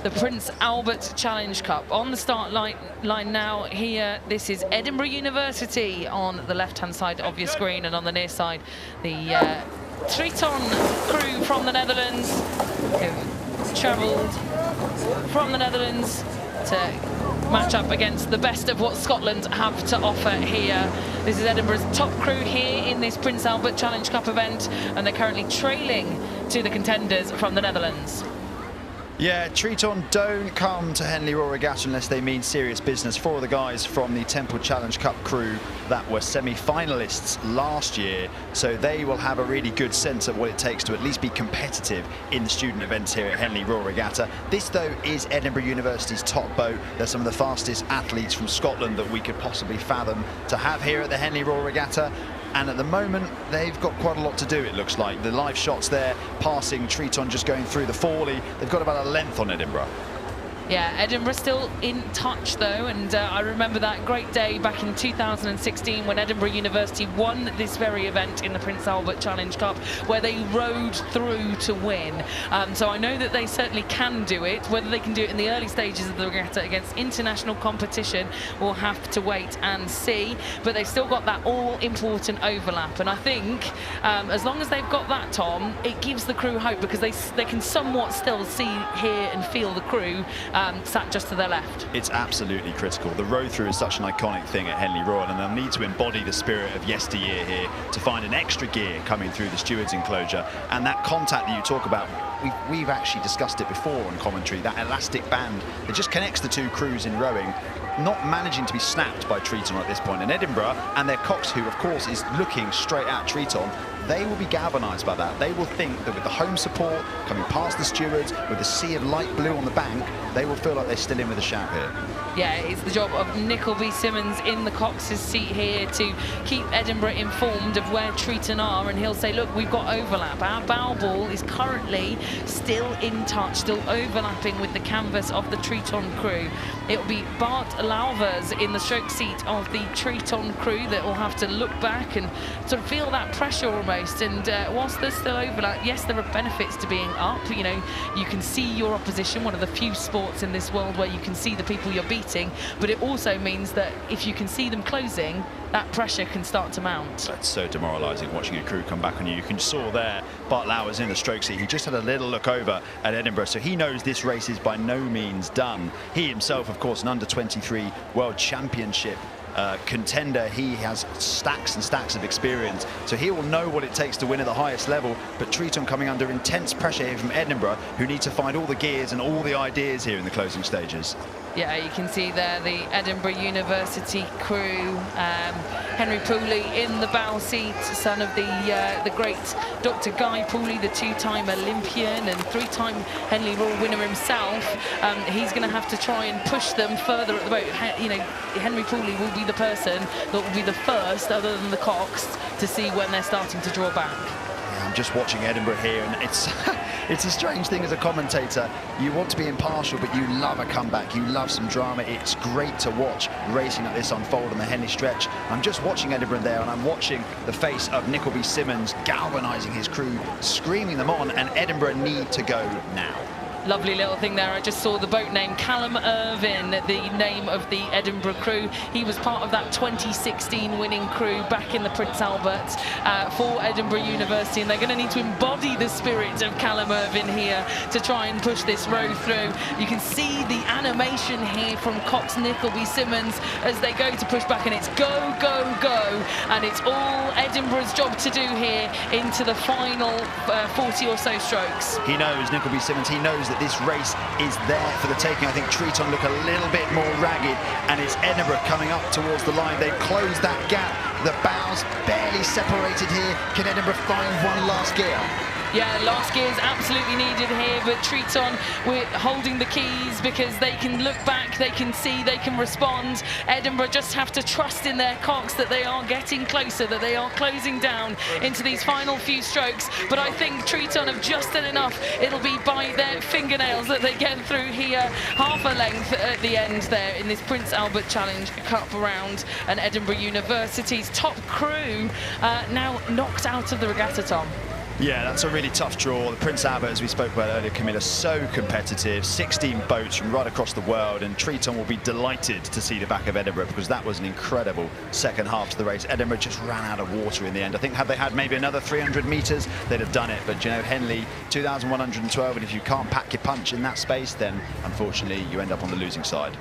the Prince Albert Challenge Cup. On the start line now here, this is Edinburgh University on the left-hand side of your screen, and on the near side, the Triton crew from the Netherlands, who've travelled from the Netherlands to match up against the best of what Scotland have to offer here. This is Edinburgh's top crew here in this Prince Albert Challenge Cup event, and they're currently trailing to the contenders from the Netherlands. Yeah, Triton don't come to Henley Royal Regatta unless they mean serious business. Four of the guys from the Temple Challenge Cup crew that were semi-finalists last year, so they will have a really good sense of what it takes to at least be competitive in the student events here at Henley Royal Regatta. This, though, is Edinburgh University's top boat. They're some of the fastest athletes from Scotland that we could possibly fathom to have here at the Henley Royal Regatta. And at the moment, they've got quite a lot to do, it looks like. The live shots there, passing Triton just going through the Forley. They've got about a length on Edinburgh. Yeah, Edinburgh still in touch though, and I remember that great day back in 2016 when Edinburgh University won this very event in the Prince Albert Challenge Cup, where they rode through to win. So I know that they certainly can do it. Whether they can do it in the early stages of the regatta against international competition, we'll have to wait and see. But they've still got that all-important overlap, and I think as long as they've got that, Tom, it gives the crew hope, because they can somewhat still see, hear and feel the crew sat just to their left. It's absolutely critical. The row through is such an iconic thing at Henley Royal, and they'll need to embody the spirit of yesteryear here to find an extra gear coming through the stewards enclosure. And that contact that you talk about, we've actually discussed it before on commentary, that elastic band that just connects the two crews in rowing, not managing to be snapped by Triton at this point. In Edinburgh, and their cox, who of course is looking straight at Triton, they will be galvanised by that. They will think that with the home support coming past the stewards, with the sea of light blue on the bank, they will feel like they're still in with a shout here. Yeah, it's the job of Nicholby Simmons in the cox's seat here to keep Edinburgh informed of where Triton are, and he'll say, look, we've got overlap. Our bow ball is currently still in touch, still overlapping with the canvas of the Triton crew. It will be Bart Lauvers in the stroke seat of the Triton crew that will have to look back and sort of feel that pressure almost. And whilst there's still overlap, yes, there are benefits to being up. You know, you can see your opposition, one of the few sports in this world where you can see the people you're beating, but it also means that if you can see them closing, that pressure can start to mount. That's so demoralising watching a crew come back on you. You can saw there Bart Lauvers in the stroke seat. He just had a little look over at Edinburgh, so he knows this race is by no means done. He himself, of course, an under-23 World Championship contender. He has stacks and stacks of experience, so he will know what it takes to win at the highest level. But Triton coming under intense pressure here from Edinburgh, who need to find all the gears and all the ideas here in the closing stages. Yeah, you can see there the Edinburgh University crew. Henry Pooley in the bow seat, son of the great Dr. Guy Pooley, the two-time Olympian and three-time Henley Royal winner himself. He's going to have to try and push them further at the boat. You know, Henry Pooley will be the person that will be the first, other than the cox, to see when they're starting to draw back. I'm just watching Edinburgh here, and it's it's a strange thing as a commentator. You want to be impartial, but you love a comeback. You love some drama. It's great to watch racing like this unfold on the Henley stretch. I'm just watching Edinburgh there, and I'm watching the face of Nicholby Simmons galvanising his crew, screaming them on, and Edinburgh need to go now. Lovely little thing there. I just saw the boat name, Callum Irvin, the name of the Edinburgh crew. He was part of that 2016 winning crew back in the Prince Albert for Edinburgh University, and they're going to need to embody the spirit of Callum Irvin here to try and push this row through. You can see the animation here from Cox Nicholby Simmons as they go to push back, and it's go, go, go, and it's all Edinburgh's job to do here into the final 40 or so strokes. He knows, Nicholby Simmons, he knows that this race is there for the taking. I think Triton look a little bit more ragged, and it's Edinburgh coming up towards the line. They've closed that gap. The bows barely separated here. Can Edinburgh find one last gear? Yeah, last gear is absolutely needed here, but Triton, we're holding the keys because they can look back, they can see, they can respond. Edinburgh just have to trust in their cox that they are getting closer, that they are closing down into these final few strokes. But I think Triton have just done enough. It'll be by their fingernails that they get through here. Half a length at the end there in this Prince Albert Challenge Cup round, and Edinburgh University's top crew now knocked out of the regatta, Tom. Yeah, that's a really tough draw. The Prince Albert, as we spoke about earlier, Camilla, so competitive. 16 boats from right across the world, and Triton will be delighted to see the back of Edinburgh, because that was an incredible second half to the race. Edinburgh just ran out of water in the end. I think had they had maybe another 300 metres, they'd have done it. But, you know, Henley, 2,112, and if you can't pack your punch in that space, then unfortunately you end up on the losing side.